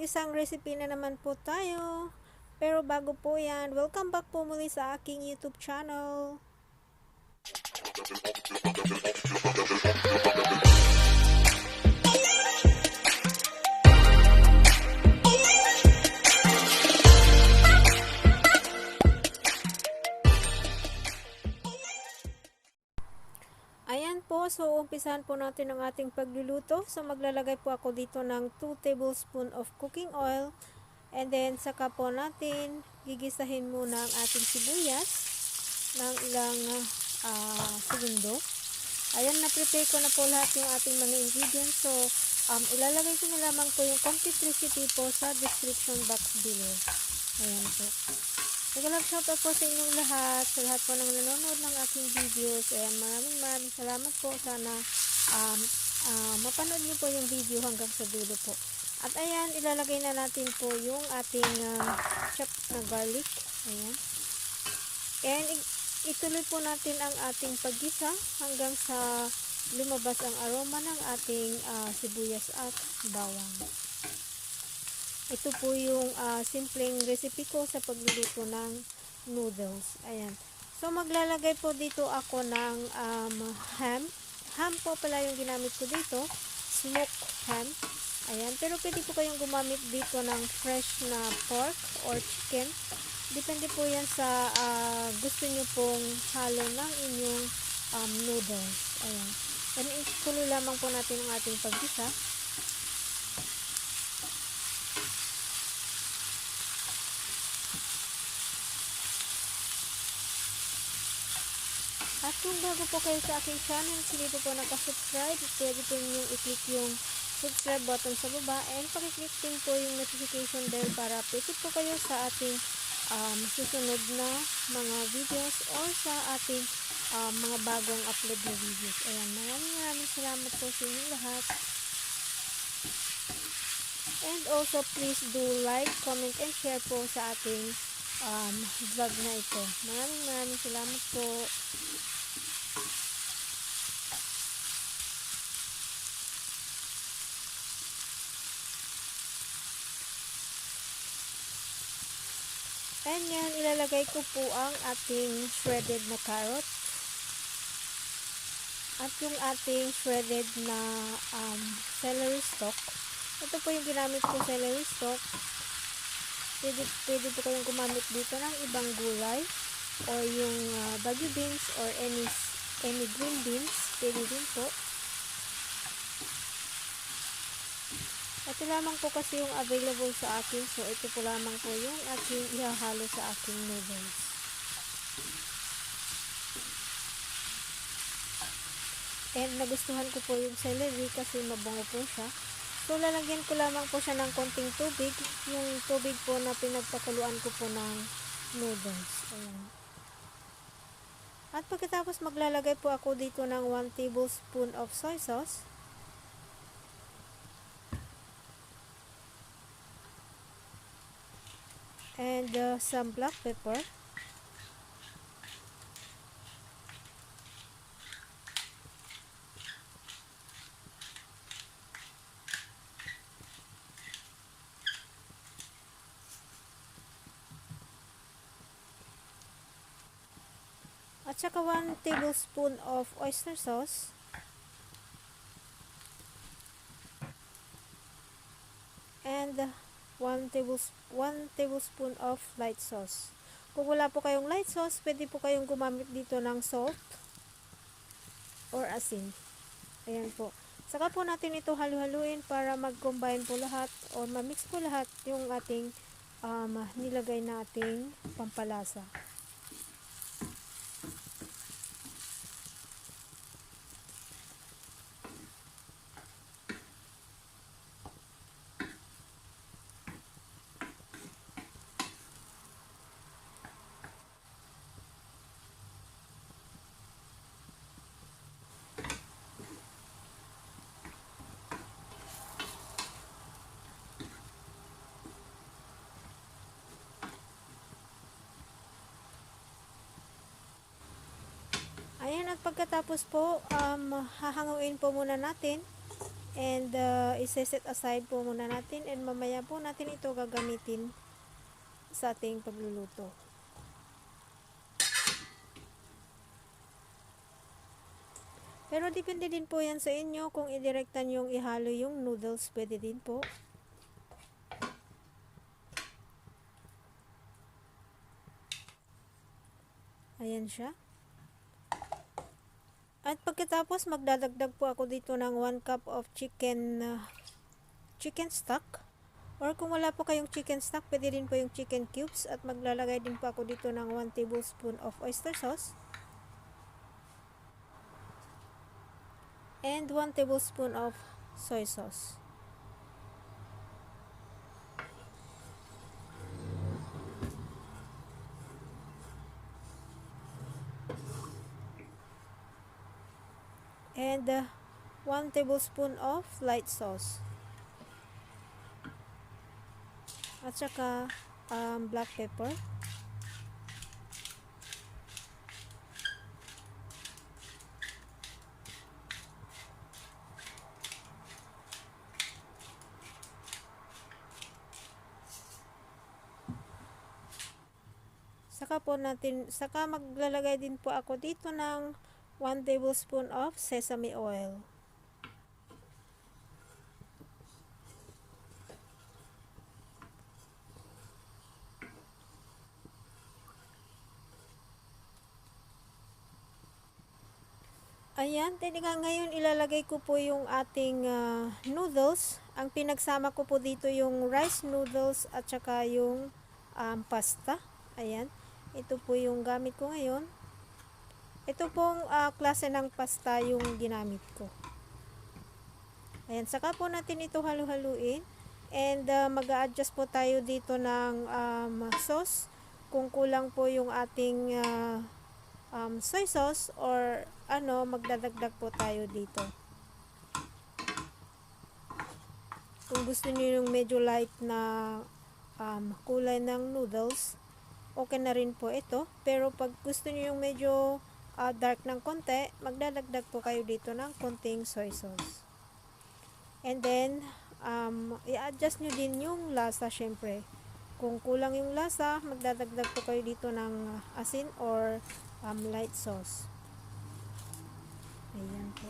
isang recipe na naman po tayo. Pero bago po yan, welcome back po muli sa aking YouTube channel. Ayan po, so umpisahan po natin ang ating pagluluto. So maglalagay po ako dito ng 2 tablespoon of cooking oil. And then saka po natin gigisahin muna ang ating sibuyas ng ilang segundo. Ayan, na-prepare ko na po lahat yung ating mga ingredients. So ilalagay ko na lamang po yung complete recipe po sa description box below. Ayan po. Nag-love shoutout po sa inyong lahat, sa lahat po ng nanonood ng aking videos. Ayan, maraming salamat po. Sana mapanood niyo po yung video hanggang sa dulo po. At ayan, ilalagay na natin po yung ating chopped na garlic. Ayan. And ituloy po natin ang ating paggisa hanggang sa lumabas ang aroma ng ating sibuyas at bawang. Ito po yung simpleng recipe ko sa pagluluto ng noodles. Ayan. So, maglalagay po dito ako ng ham. Ham po pala yung ginamit ko dito. Smoked ham. Ayan. Pero pwede po kayong gumamit dito ng fresh na pork or chicken. Depende po yan sa gusto nyo pong halo ng inyong noodles. Ayan. And ituloy lamang po natin ang ating paggisa. At kung bago po kayo sa aking channel, hindi po nakasubscribe, pwede po ninyong i-click yung subscribe button sa baba and pakiclick din po yung notification bell para updated po kayo sa ating susunod na mga videos or sa ating mga bagong upload na videos. Ayan, maraming salamat po sa inyong lahat. And also, please do like, comment, and share po sa ating vlog na ito. Maraming salamat po. And yan, ilalagay ko po ang ating shredded na carrot at yung ating shredded na celery stalk. Ito po yung ginamit ko celery stalk. Pwede po kayong gumamit dito ng ibang gulay or yung bagu beans or any green beans. Pwede din po. Ito lamang po kasi yung available sa akin. So, ito po lamang po yung aking ihahalo sa aking noodles. And nagustuhan ko po yung celery kasi mabango po siya. So, lalagyan ko lamang po siya ng konting tubig. Yung tubig po na pinagpakuluan ko po ng noodles. Ayan. At pagkatapos maglalagay po ako dito ng 1 tablespoon of soy sauce. And some black pepper. At saka 1 tablespoon of oyster sauce. And 1 tablespoon of light sauce. Kung wala po kayong light sauce, pwede po kayong gumamit dito ng salt or asin. Ayan po. Saka po natin ito halu-haluin para mag-combine po lahat or ma-mix po lahat yung ating nilagay nating pampalasa. Ayan, at pagkatapos po, hahangawin po muna natin And isa-set aside po muna natin and mamaya po natin ito gagamitin sa ating pagluluto. Pero depende din po yan sa inyo kung idirektan yung ihalo yung noodles, pwede din po. Ayan siya. At pagkatapos magdadagdag po ako dito ng 1 cup of chicken stock. Or kung wala po kayong chicken stock, pwede din po yung chicken cubes. At maglalagay din po ako dito ng 1 tablespoon of oyster sauce. And 1 tablespoon of soy sauce. And 1 tablespoon of light sauce. At saka black pepper. Saka maglalagay din po ako dito ng 1 tablespoon of sesame oil. Ayan, ngayon ilalagay ko po yung ating noodles. Ang pinagsama ko po dito yung rice noodles at saka yung pasta. Ayan, ito po yung gamit ko ngayon. Ito pong klase ng pasta yung ginamit ko. Ayan, saka po natin ito halu-haluin. And mag-a-adjust po tayo dito ng sauce. Kung kulang po yung ating soy sauce or magdadagdag po tayo dito. Kung gusto niyo yung medyo light na kulay ng noodles, okay na rin po ito. Pero pag gusto niyo yung medyo dark ng konti, magdadagdag po kayo dito ng konting soy sauce. And then, i-adjust nyo din yung lasa syempre. Kung kulang yung lasa, magdadagdag po kayo dito ng asin or light sauce. Ayan po.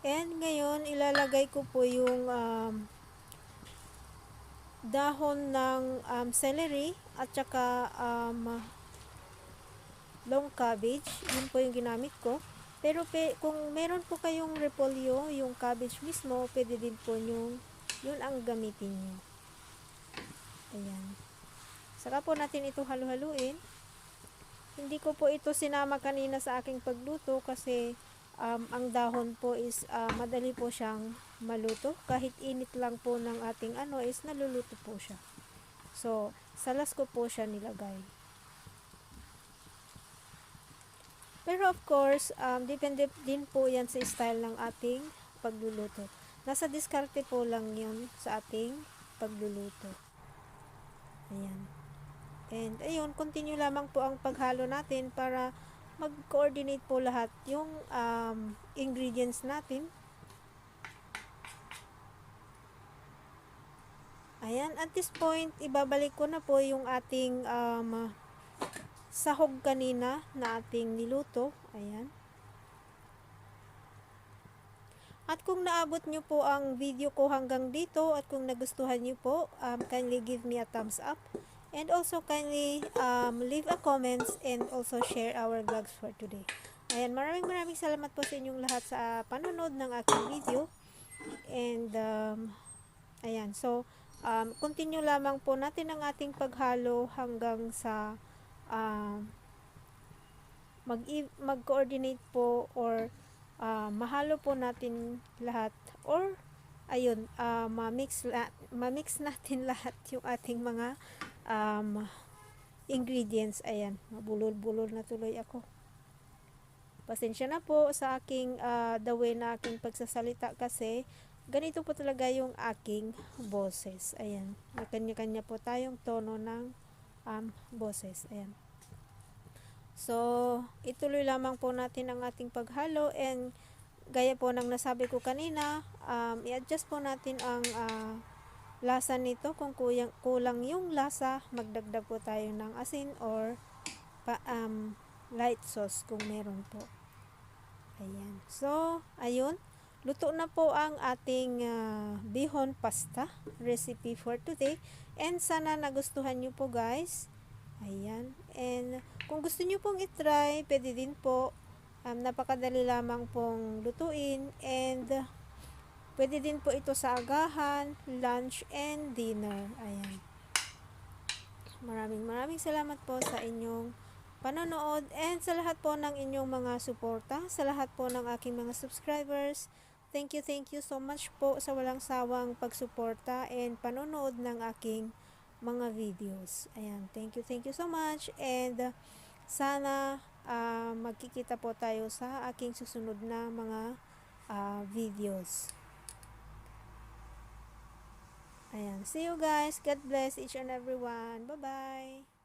And ngayon, ilalagay ko po yung dahon ng celery at saka long cabbage. Yun po yung ginamit ko. Pero kung meron po kayong repolyo, yung cabbage mismo, pwede din po yun ang gamitin nyo. Ayan. Saka po natin ito halu-haluin. Hindi ko po ito sinama kanina sa aking pagluto kasi ang dahon po is madali po siyang maluto. Kahit init lang po ng ating is naluluto po siya. So, salas ko po siya nilagay. Pero of course, depende din po yan sa style ng ating pagluluto. Nasa diskarte po lang yun sa ating pagluluto. Ayan. And ayun, continue lamang po ang paghalo natin para mag-coordinate po lahat yung ingredients natin. Ayan, at this point, ibabalik ko na po yung ating sahog kanina na ating niluto. Ayan. At kung naabot nyo po ang video ko hanggang dito at kung nagustuhan nyo po, kindly give me a thumbs up. And also kindly leave a comments and also share our vlogs for today. Ayan, maraming salamat po sa inyong lahat sa panonood ng aking video. And ayan, so continue lamang po natin ang ating paghalo hanggang sa mag-coordinate po or mahalo po natin lahat or ayun, ma-mix natin lahat yung ating mga ingredients. Ayan, mabulol-bulol na tuloy ako. Pasensya na po sa aking the way na aking pagsasalita kasi ganito po talaga yung aking boses. Ayan, may kanya-kanya po tayong tono ng boses. Ayan. So, ituloy lamang po natin ang ating paghalo, and gaya po ng nasabi ko kanina, i-adjust po natin ang lasa nito. Kung kulang yung lasa, magdagdag po tayo ng asin or light sauce kung meron po. Ayan. So, ayun. Luto na po ang ating bihon pasta recipe for today. And sana nagustuhan nyo po, guys. Ayan. And kung gusto nyo pong itry, pwede din po. Napakadali lamang pong lutuin. And pwede din po ito sa agahan, lunch, and dinner. Ayan. Maraming salamat po sa inyong panonood, and sa lahat po ng inyong mga suporta, sa lahat po ng aking mga subscribers. Thank you so much po sa walang sawang pagsuporta and panonood ng aking mga videos. Ayan, thank you so much, and sana magkikita po tayo sa aking susunod na mga videos. Ayan, see you guys. God bless each and everyone. Bye-bye.